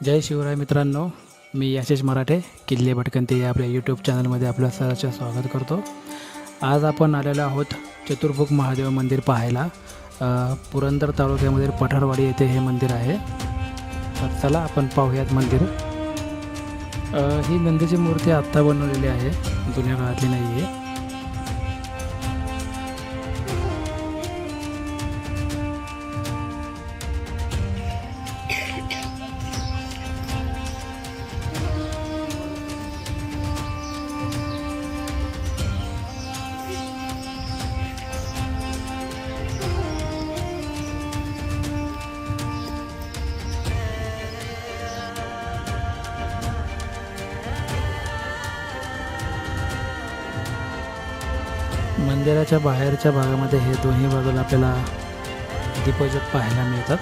जय शिवराय मित्रांनो, मी आशिष मराठे किल्ले भटकंती या आपल्या यूट्यूब चॅनलमध्ये आपलं सहर्ष स्वागत करतो। आज आपण आलेलो आहोत चतुर्भुज महादेव मंदिर पाहायला। पुरंदर तालुक्यामधील पठारवाडी येथे हे मंदिर आहे। तर चला आपण पाहूयात मंदिर। ही नंदीची मूर्ती आत्ता बनवलेली आहे, जुन्या काळातली नाही आहे। मंदिराच्या बाहेरच्या भागामध्ये हे दोन्ही बाजूला आपल्याला दीपज्योत पाहायला मिळतात।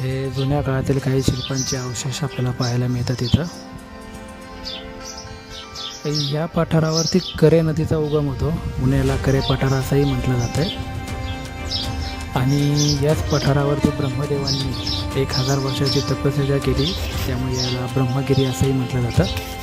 हे जुन्या काळातील काही शिल्पांचे अवशेष आपल्याला पाहायला मिळतात इथं। या पठारावरती करे नदीचा उगम होतो, म्हणून याला करे पठार असंही म्हटलं जातं आहे। आणि याच पठारावरती ब्रह्मदेवांनी 1000 वर्षाची तपश्चर्या केली, त्यामुळे याला ब्रह्मगिरी असंही म्हटलं जातं।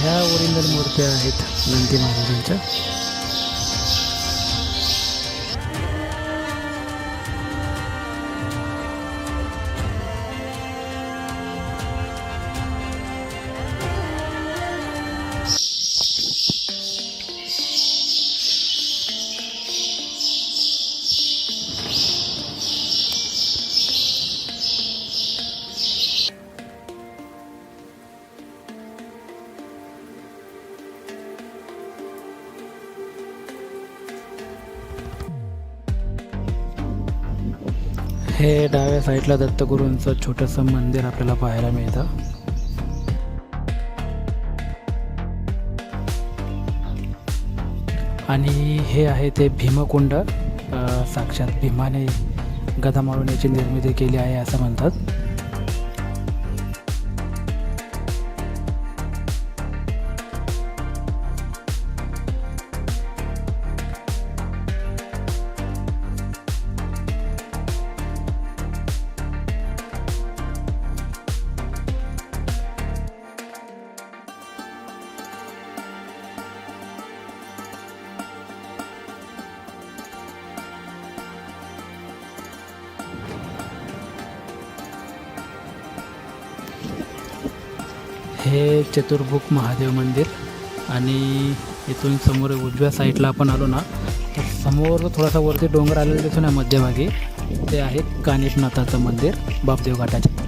ह्या ओरिजिनल मूर्त्या आहेत नंदी महाराजांच्या। हे डाव्या साईडला दत्तगुरूंचं छोटंसं मंदिर आपल्याला पाहायला मिळतं। आणि हे आहे ते भीमकुंड। साक्षात भीमाने गदा मारून याची निर्मिती केली आहे असं म्हणतात। हे चतुर्भुज महादेव मंदिर। आणि इथून समोर उजव्या साईडला आपण आलो ना, तर समोर थोडासा वरती डोंगर आलेला दिसून ना मध्यभागी, ते आहे कानिफनाथाचं मंदिर बापदेव घाटाचे।